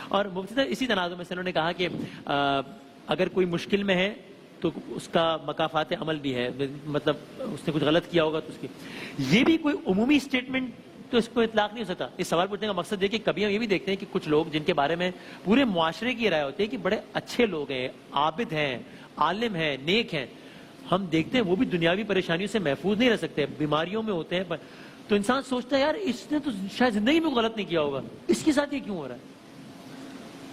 اور مفتی صاحب اسی تناظر میں سے انہوں نے کہا کہ اگر کوئی مشکل میں ہے تو اس کا مکافات عمل بھی ہے، مطلب اس نے کچھ غلط کیا ہوگا تو اس کی، یہ بھی کوئی عمومی اسٹیٹمنٹ تو اس کو اطلاق نہیں ہو سکتا۔ اس سوال پوچھنے کا مقصد یہ کہ کبھی ہم یہ بھی دیکھتے ہیں کہ کچھ لوگ جن کے بارے میں پورے معاشرے کی رائے ہوتی ہے کہ بڑے اچھے لوگ ہیں، عابد ہیں، عالم ہیں، نیک ہیں، ہم دیکھتے ہیں وہ بھی دنیاوی پریشانیوں سے محفوظ نہیں رہ سکتے، بیماریوں میں ہوتے ہیں، تو انسان سوچتا ہے یار اس نے تو شاید زندگی میں غلط نہیں کیا ہوگا، اس کے ساتھ یہ کیوں ہو رہا ہے؟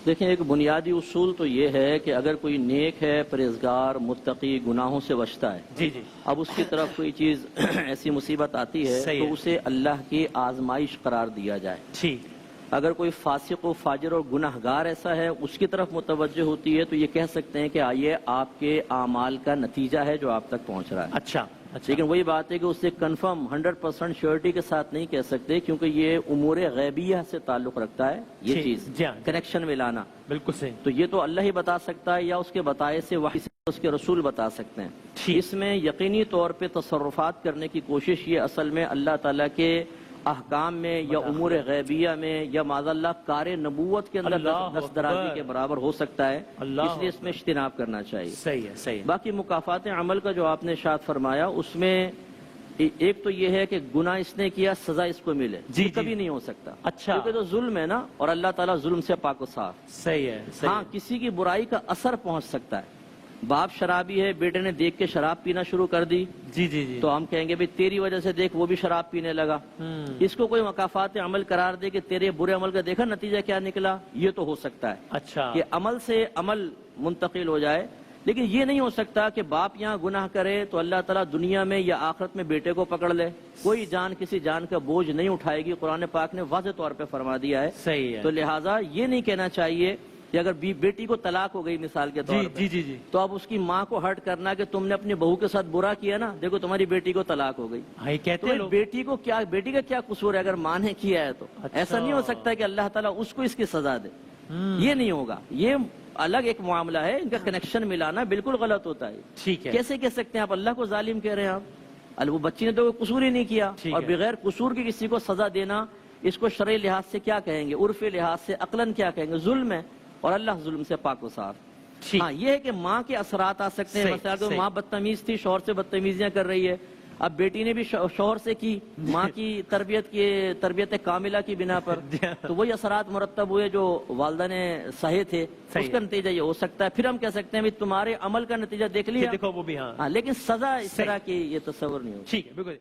دیکھیں، ایک بنیادی اصول تو یہ ہے کہ اگر کوئی نیک ہے، پرہیزگار، متقی، گناہوں سے بچتا ہے، جی جی، اب اس کی طرف کوئی چیز ایسی مصیبت آتی ہے تو اسے اللہ کی آزمائش قرار دیا جائے۔ ٹھیک، اگر کوئی فاسق و فاجر اور گناہگار ایسا ہے، اس کی طرف متوجہ ہوتی ہے تو یہ کہہ سکتے ہیں کہ آئیے آپ کے اعمال کا نتیجہ ہے جو آپ تک پہنچ رہا ہے۔ اچھا، لیکن وہی بات ہے کہ اسے کنفرم 100% شیورٹی کے ساتھ نہیں کہہ سکتے، کیونکہ یہ امور غیبیہ سے تعلق رکھتا ہے، یہ چیز کنیکشن میں لانا۔ بالکل صحیح۔ تو یہ تو اللہ ہی بتا سکتا ہے یا اس کے بتائے سے وحی سے اس کے رسول بتا سکتے ہیں۔ اس میں یقینی طور پہ تصرفات کرنے کی کوشش یہ اصل میں اللہ تعالیٰ کے احکام میں یا امور غیبیہ میں یا معاذ اللہ کار نبوت کے اندر دست درازی کے برابر ہو سکتا ہے، اس لیے اس میں اجتناب کرنا چاہیے۔ صحیح ہے، صحیح ہے۔ باقی مکافات عمل کا جو آپ نے ارشاد فرمایا، اس میں ایک تو یہ ہے کہ گناہ اس نے کیا، سزا اس کو ملے، یہ کبھی نہیں ہو سکتا۔ اچھا، کیونکہ تو ظلم ہے نا، اور اللہ تعالیٰ ظلم سے پاک و صاف۔ صحیح ہے، ہاں، کسی کی برائی کا اثر پہنچ سکتا ہے۔ باپ شرابی ہے، بیٹے نے دیکھ کے شراب پینا شروع کر دی، جی جی جی، تو ہم کہیں گے بھئی تیری وجہ سے دیکھ وہ بھی شراب پینے لگا۔ اس کو کوئی مکافات عمل قرار دے کہ تیرے برے عمل کا دیکھا نتیجہ کیا نکلا، یہ تو ہو سکتا ہے۔ اچھا، کہ عمل سے عمل منتقل ہو جائے، لیکن یہ نہیں ہو سکتا کہ باپ یہاں گناہ کرے تو اللہ تعالیٰ دنیا میں یا آخرت میں بیٹے کو پکڑ لے۔ کوئی جان کسی جان کا بوجھ نہیں اٹھائے گی، قرآن پاک نے واضح طور پہ فرما دیا ہے۔ صحیح ہے۔ تو لہٰذا یہ نہیں کہنا چاہیے کہ اگر بیٹی کو طلاق ہو گئی مثال کے طور پر، جی جی جی، تو اب اس کی ماں کو ہرٹ کرنا کہ تم نے اپنی بہو کے ساتھ برا کیا نا، دیکھو تمہاری بیٹی کو طلاق ہو گئی۔ کہتے ہیں لوگ بیٹی کو کیا، بیٹی کا کیا قصور ہے اگر ماں نے کیا ہے تو؟ ایسا نہیں ہو سکتا کہ اللہ تعالیٰ اس کو اس کی سزا دے، یہ نہیں ہوگا۔ یہ الگ ایک معاملہ ہے، ان کا کنیکشن ملانا بالکل غلط ہوتا ہے۔ ٹھیک ہے، کیسے کہہ سکتے ہیں آپ اللہ کو ظالم کہہ رہے ہیں آپ؟ وہ بچی نے تو کوئی قصور ہی نہیں کیا، اور بغیر قصور کے کسی کو سزا دینا، اس کو شرعی لحاظ سے کیا کہیں گے، عرفی لحاظ سے عقلاً کیا کہیں گے؟ ظلم ہے، اور اللہ ظلم سے پاک و صاف۔ ہاں، یہ ہے کہ ماں کے اثرات آ سکتے ہیں، مثلا کہ ماں بدتمیز تھی، شوہر سے بدتمیزیاں کر رہی ہے، اب بیٹی نے بھی شوہر سے کی، ماں کی تربیت کاملہ کی بنا پر، تو وہی اثرات مرتب ہوئے جو والدہ نے سہے تھے، اس کا نتیجہ یہ ہو سکتا ہے۔ پھر ہم کہہ سکتے ہیں تمہارے عمل کا نتیجہ دیکھ لیا، دیکھو وہ بھی، ہاں، لیکن سزا اس طرح کی یہ تصور نہیں ہوگا۔ ٹھیک ہے، بالکل۔